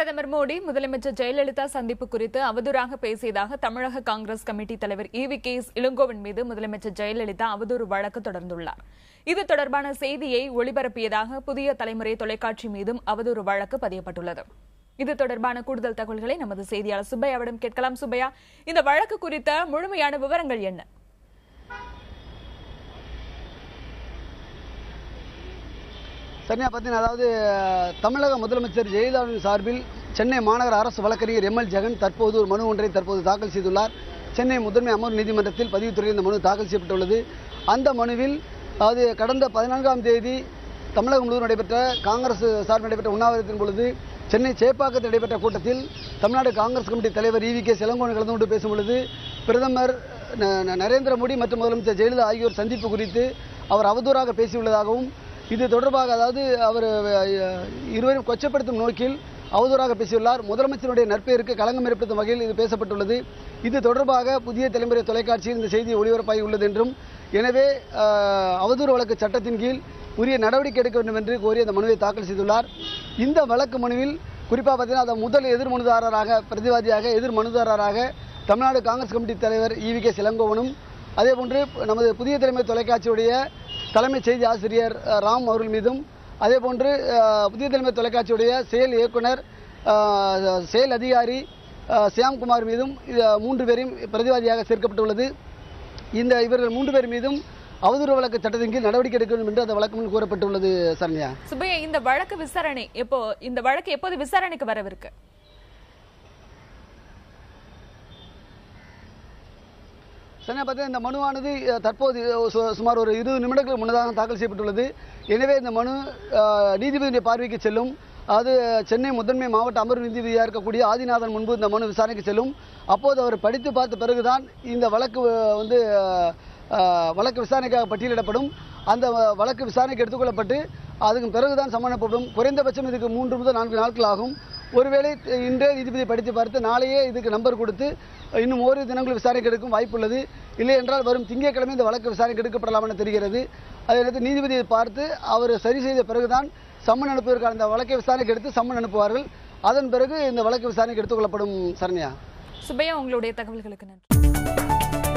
பிரதமர் மோடி முதலமைச்சர் ஜெயலலிதா சந்திப்பு குறித்து அவதூறாக பேசியதாக தமிழக காங்கிரஸ் கமிட்டி தலைவர் EV.K. இளங்கோவன் மீது முதலமைச்சர் ஜெயலலிதா அவதூறு வழக்கு தொடர்ந்துள்ளார். இது தொடர்பான செய்தியை ஒளிபரப்பியதாக புதிய தலைமுறை தொலைக்காட்சி மீதும் அவதூறு வழக்கு பதியப்பட்டுள்ளது. இது தொடர்பான கூடுதல் தகவல்களை நமது செய்தியாளர் சுப்பையாவிடம் கேட்கலாம். சுப்பையா, இந்த வழக்கு குறித்த முழுமையான விவரங்கள் என்ன? சரியா பார்த்தீங்கன்னா, அதாவது தமிழக முதலமைச்சர் ஜெயலலிதாவின் சார்பில் சென்னை மாநகர அரசு வழக்கறிஞர் ML ஜெகன் தற்போது ஒரு மனு ஒன்றை தாக்கல் செய்துள்ளார். சென்னை முதன்மை அமர்வு நீதிமன்றத்தில் பதிவுத்துறையில் இந்த மனு தாக்கல் செய்யப்பட்டுள்ளது. அந்த மனுவில் அதாவது கடந்த 14ஆம் தேதி தமிழகம் முழுவதும் நடைபெற்ற காங்கிரஸ் சார்பில் நடைபெற்ற உண்ணாவிரத்தின் பொழுது சென்னை சேப்பாக்கத்தில் நடைபெற்ற கூட்டத்தில் தமிழ்நாடு காங்கிரஸ் கமிட்டி தலைவர் EV.K. இளங்கோவன் கலந்து கொண்டு பேசும் பொழுது பிரதமர் நரேந்திர மோடி மற்றும் முதலமைச்சர் ஜெயலலிதா ஆகியோர் சந்திப்பு குறித்து அவர் அவதூறாக பேசியுள்ளதாகவும், இது தொடர்பாக அதாவது அவர் இருவரும் கொச்சப்படுத்தும் நோக்கில் அவதூறாக பேசியுள்ளார். முதலமைச்சருடைய நற்பெயருக்கு களங்கம் ஏற்படுத்தும் வகையில் இது பேசப்பட்டுள்ளது. இது தொடர்பாக புதிய தலைமுறை தொலைக்காட்சியில் இந்த செய்தி ஒளிபரப்பாகி உள்ளது என்றும், எனவே அவதூறு வழக்கு சட்டத்தின் கீழ் உரிய நடவடிக்கை எடுக்க வேண்டும் என்று கோரி அந்த மனுவை தாக்கல் செய்துள்ளார். இந்த வழக்கு மனுவில் குறிப்பாக பார்த்தீங்கன்னா, அதை முதல் எதிர் மனுதாரராக பிரதிவாதியாக எதிர் மனுதாரராக தமிழ்நாடு காங்கிரஸ் கமிட்டி தலைவர் EV.K. இளங்கோவனும், அதேபோன்று நமது புதிய தலைமை தொலைக்காட்சியுடைய தலைமைச் செய்தி ஆசிரியர் ராம் அவர்கள் மீதும், அதேபோன்று புதிய தலைமை தொலைக்காட்சியுடைய செயல் இயக்குனர் செயல் அதிகாரி சியாம்குமார் மீதும் 3 பேரையும் பிரதிவாதியாக சேர்க்கப்பட்டுள்ளது. இவர்கள் 3 பேர் மீதும் அவதூறு வழக்கு சட்டத்தின் கீழ் நடவடிக்கை எடுக்க வேண்டும் என்று அந்த வழக்கு கூறப்பட்டுள்ளது. சரண்யா, சுப்பையா, இந்த வழக்கு எப்போது விசாரணைக்கு வரவிருக்கு? சரியா பார்த்தீங்கன்னா, இந்த மனுவானது தற்போது சுமார் ஒரு 20 நிமிடங்களுக்கு முன்னதாக தாக்கல் செய்யப்பட்டுள்ளது. எனவே இந்த மனு நீதிபதியுடைய பார்வைக்கு செல்லும். அது சென்னை முதன்மை மாவட்ட அமர்வு நீதிபதியாக இருக்கக்கூடிய ஆதிநாதன் முன்பு இந்த மனு விசாரணைக்கு செல்லும். அப்போது அவர் படித்து பார்த்த பிறகுதான் இந்த வழக்கு விசாரணைக்காக பட்டியலிடப்படும். அந்த வழக்கு விசாரணைக்கு எடுத்துக்கொள்ளப்பட்டு அதுக்கு பிறகுதான் சம்மனப்படும். குறைந்தபட்சம் இதுக்கு 3 முதல் 4 நாட்கள் ஆகும். ஒருவேளை இன்றே நீதிபதி படித்து பார்த்து நாளையே இதுக்கு நம்பர் கொடுத்து இன்னும் ஓரிரு தினங்கள் விசாரணைக்கு எடுக்கும் வாய்ப்புள்ளது. இல்லை என்றால் வரும் திங்கட்கிழமை இந்த வழக்கு விசாரணைக்கு எடுக்கப்படலாம் என தெரிகிறது. அதற்கு நீதிபதியை பார்த்து அவர் சரி செய்த பிறகுதான் சம்மன் அனுப்புவதற்கான அந்த வழக்கை விசாரணைக்கு எடுத்து சம்மன் அனுப்புவார்கள். அதன் பிறகு இந்த வழக்கு விசாரணைக்கு எடுத்துக்கொள்ளப்படும். சரண்யா, சுப்பையா, உங்களுடைய தகவல்களுக்கு நன்றி.